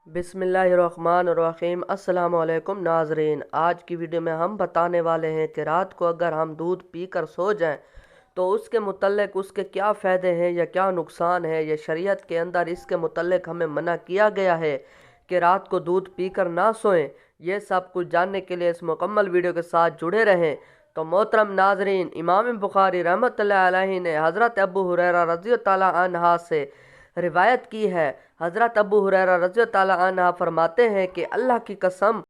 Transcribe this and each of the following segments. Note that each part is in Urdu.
بسم اللہ الرحمن الرحیم۔ السلام علیکم ناظرین، آج کی ویڈیو میں ہم بتانے والے ہیں کہ رات کو اگر ہم دودھ پی کر سو جائیں تو اس کے متعلق اس کے کیا فائدے ہیں یا کیا نقصان ہے، یا شریعت کے اندر اس کے متعلق ہمیں منع کیا گیا ہے کہ رات کو دودھ پی کر نہ سوئیں۔ یہ سب کچھ جاننے کے لیے اس مکمل ویڈیو کے ساتھ جڑے رہیں۔ تو محترم ناظرین، امام بخاری رحمۃ اللہ علیہ نے حضرت ابو ہریرہ رضی اللہ عنہ سے روایت کی ہے۔ حضرت ابو ہریرہ رضی اللہ عنہ فرماتے ہیں کہ اللہ کی قسم،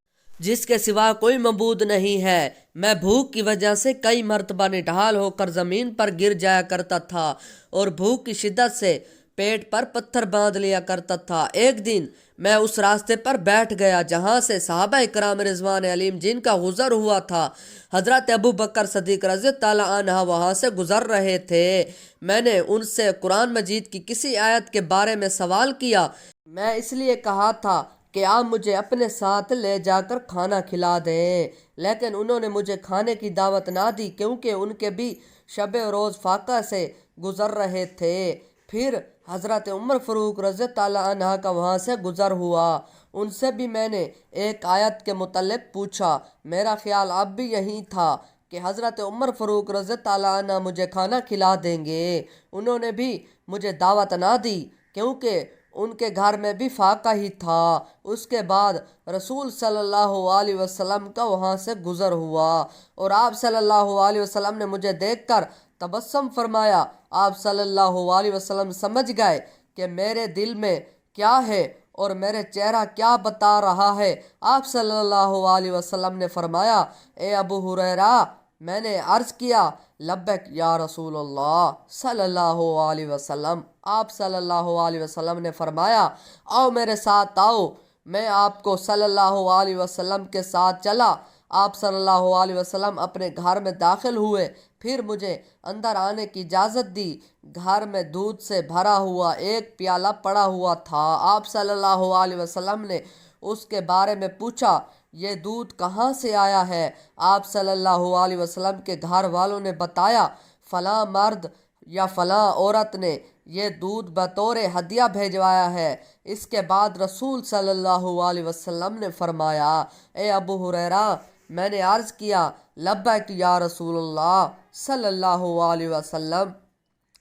جس کے سوا کوئی معبود نہیں ہے، میں بھوک کی وجہ سے کئی مرتبہ نڈھال ہو کر زمین پر گر جایا کرتا تھا اور بھوک کی شدت سے پیٹ پر پتھر باندھ لیا کرتا تھا۔ ایک دن میں اس راستے پر بیٹھ گیا جہاں سے صحابہ کرام رضوان علیم جن کا گزر ہوا تھا، حضرت ابو بکر صدیق رضی اللہ عنہ وہاں سے گزر رہے تھے۔ میں نے ان سے قرآن مجید کی کسی آیت کے بارے میں سوال کیا۔ میں اس لیے کہا تھا کہ آپ مجھے اپنے ساتھ لے جا کر کھانا کھلا دیں، لیکن انہوں نے مجھے کھانے کی دعوت نہ دی کیونکہ ان کے بھی شب روز فاقہ سے گزر رہے تھے۔ پھر حضرت عمر فاروق رضی اللہ عنہ کا وہاں سے گزر ہوا۔ ان سے بھی میں نے ایک آیت کے متعلق پوچھا۔ میرا خیال اب بھی یہی تھا کہ حضرت عمر فاروق رضی اللہ عنہ مجھے کھانا کھلا دیں گے۔ انہوں نے بھی مجھے دعوت نہ دی کیونکہ ان کے گھر میں بھی فاقہ ہی تھا۔ اس کے بعد رسول صلی اللہ علیہ وسلم کا وہاں سے گزر ہوا اور آپ صلی اللہ علیہ وسلم نے مجھے دیکھ کر تبسم فرمایا۔ آپ صلی اللہ علیہ وسلم سمجھ گئے کہ میرے دل میں کیا ہے اور میرے چہرہ کیا بتا رہا ہے۔ آپ صلی اللہ علیہ وسلم نے فرمایا، اے ابو ہریرہ، میں نے عرض کیا، لبیک یا رسول اللہ صلی اللہ علیہ وسلم۔ آپ صلی اللہ علیہ وسلم نے فرمایا، آؤ میرے ساتھ آؤ۔ میں آپ کو صلی اللہ علیہ وسلم کے ساتھ چلا۔ آپ صلی اللہ علیہ وسلم اپنے گھر میں داخل ہوئے، پھر مجھے اندر آنے کی اجازت دی۔ گھر میں دودھ سے بھرا ہوا ایک پیالہ پڑا ہوا تھا۔ آپ صلی اللہ علیہ وسلم نے اس کے بارے میں پوچھا، یہ دودھ کہاں سے آیا ہے؟ آپ صلی اللہ علیہ وسلم کے گھر والوں نے بتایا، فلاں مرد یا فلاں عورت نے یہ دودھ بطور ہدیہ بھیجوایا ہے۔ اس کے بعد رسول صلی اللہ علیہ وسلم نے فرمایا، اے ابو ہریرہ، میں نے عرض کیا، لبیک یا رسول اللہ صلی اللہ علیہ وسلم۔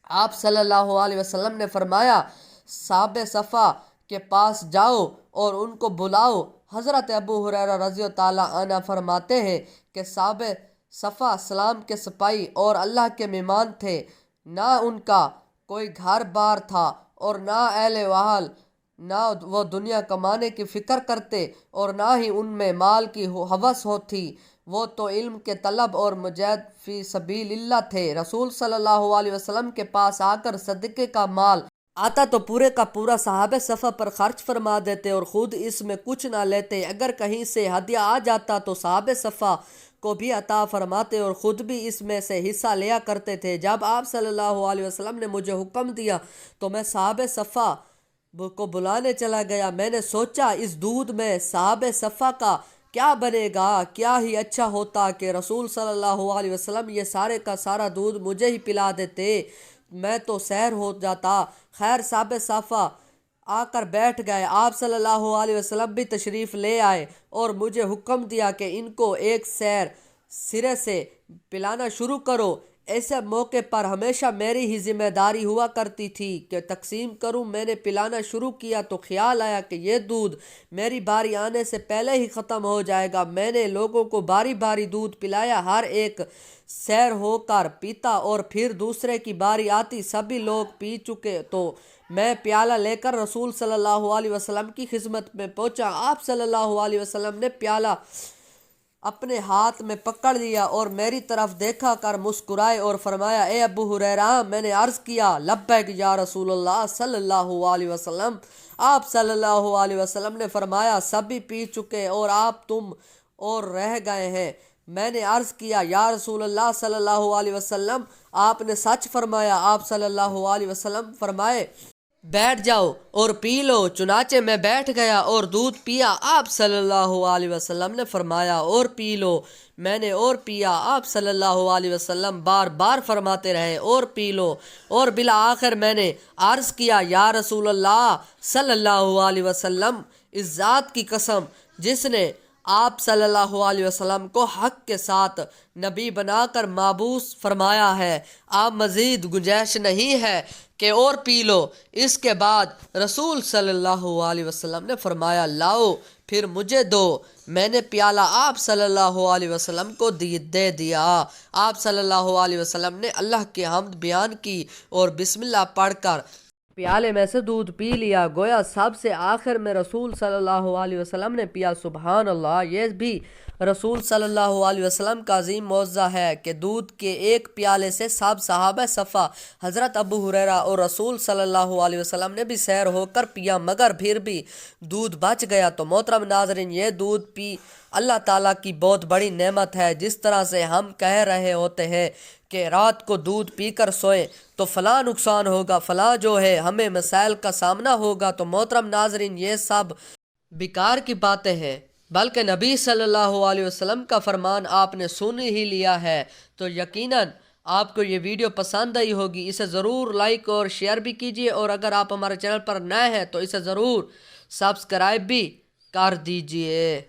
آپ صلی اللہ علیہ وسلم نے فرمایا، صحاب صفا کے پاس جاؤ اور ان کو بلاؤ۔ حضرت ابو ہریرہ رضی اللہ عنہ فرماتے ہیں کہ صحاب صفا اسلام کے سپاہی اور اللہ کے مہمان تھے۔ نہ ان کا کوئی گھر بار تھا اور نہ اہل وحال، نہ وہ دنیا کمانے کی فکر کرتے اور نہ ہی ان میں مال کی ہوس ہوتی۔ وہ تو علم کے طلب اور مجاہد فی سبیل اللہ تھے۔ رسول صلی اللہ علیہ وسلم کے پاس آ کر صدقے کا مال آتا تو پورے کا پورا صحابہ صفا پر خرچ فرما دیتے اور خود اس میں کچھ نہ لیتے۔ اگر کہیں سے ہدیہ آ جاتا تو صحابہ صفا کو بھی عطا فرماتے اور خود بھی اس میں سے حصہ لیا کرتے تھے۔ جب آپ صلی اللہ علیہ وسلم نے مجھے حکم دیا تو میں صحابہ صفا کو بلانے چلا گیا۔ میں نے سوچا، اس دودھ میں صحابہ صفا کا کیا بنے گا؟ کیا ہی اچھا ہوتا کہ رسول صلی اللہ علیہ وسلم یہ سارے کا سارا دودھ مجھے ہی پلا دیتے، میں تو سیر ہو جاتا۔ خیر، صحابہ صفا آ کر بیٹھ گئے۔ آپ صلی اللہ علیہ وسلم بھی تشریف لے آئے اور مجھے حکم دیا کہ ان کو ایک سیر سرے سے پلانا شروع کرو۔ ایسے موقع پر ہمیشہ میری ہی ذمہ داری ہوا کرتی تھی کہ تقسیم کروں۔ میں نے پلانا شروع کیا تو خیال آیا کہ یہ دودھ میری باری آنے سے پہلے ہی ختم ہو جائے گا۔ میں نے لوگوں کو باری باری دودھ پلایا، ہر ایک سیر ہو کر پیتا اور پھر دوسرے کی باری آتی، سبھی لوگ پی چکے تو میں پیالہ لے کر رسول صلی اللہ علیہ وسلم کی خدمت میں پہنچا۔ آپ صلی اللہ علیہ وسلم نے پیالہ اپنے ہاتھ میں پکڑ لیا اور میری طرف دیکھا کر مسکرائے اور فرمایا، اے ابو ہریرہ، میں نے عرض کیا، لبیک یا رسول اللہ صلی اللہ علیہ وسلم۔ آپ صلی اللہ علیہ وسلم نے فرمایا، سبھی پی چکے اور آپ تم اور رہ گئے ہیں۔ میں نے عرض کیا، یا رسول اللہ صلی اللہ علیہ وسلم، آپ نے سچ فرمایا۔ آپ صلی اللہ علیہ وسلم فرمائے، بیٹھ جاؤ اور پی لو۔ چنانچہ میں بیٹھ گیا اور دودھ پیا۔ آپ صلی اللہ علیہ وسلم نے فرمایا، اور پی لو۔ میں نے اور پیا۔ آپ صلی اللہ علیہ وسلم بار بار فرماتے رہے، اور پی لو۔ اور بالآخر میں نے عرض کیا، یا رسول اللہ صلی اللہ علیہ وسلم، اس ذات کی قسم جس نے آپ صلی اللہ علیہ وسلم کو حق کے ساتھ نبی بنا کر مابعوث فرمایا ہے، آپ مزید گنجائش نہیں ہے کہ اور پی لو۔ اس کے بعد رسول صلی اللہ علیہ وسلم نے فرمایا لاؤ پھر مجھے دو۔ میں نے پیالہ آپ صلی اللہ علیہ وسلم کو دے دیا۔ آپ صلی اللہ علیہ وسلم نے اللہ کی حمد بیان کی اور بسم اللہ پڑھ کر پیالے میں سے دودھ پی لیا، گویا سب سے آخر میں رسول صلی اللہ علیہ وسلم نے پیا۔ سبحان اللہ، یہ بھی رسول صلی اللہ علیہ وسلم کا عظیم معجزہ ہے کہ دودھ کے ایک پیالے سے سب صحابہ صفا حضرت ابو ہریرہ اور رسول صلی اللہ علیہ وسلم نے بھی سیر ہو کر پیا، مگر پھر بھی دودھ بچ گیا۔ تو محترم ناظرین، یہ دودھ پی اللہ تعالیٰ کی بہت بڑی نعمت ہے۔ جس طرح سے ہم کہہ رہے ہوتے ہیں کہ رات کو دودھ پی کر سوئیں تو فلاں نقصان ہوگا، فلاں جو ہے ہمیں مسائل کا سامنا ہوگا، تو محترم ناظرین یہ سب بیکار کی باتیں ہیں، بلکہ نبی صلی اللہ علیہ وسلم کا فرمان آپ نے سن ہی لیا ہے۔ تو یقیناً آپ کو یہ ویڈیو پسند آئی ہوگی، اسے ضرور لائک اور شیئر بھی کیجیے، اور اگر آپ ہمارے چینل پر نئے ہیں تو اسے ضرور سبسکرائب بھی کر دیجیے۔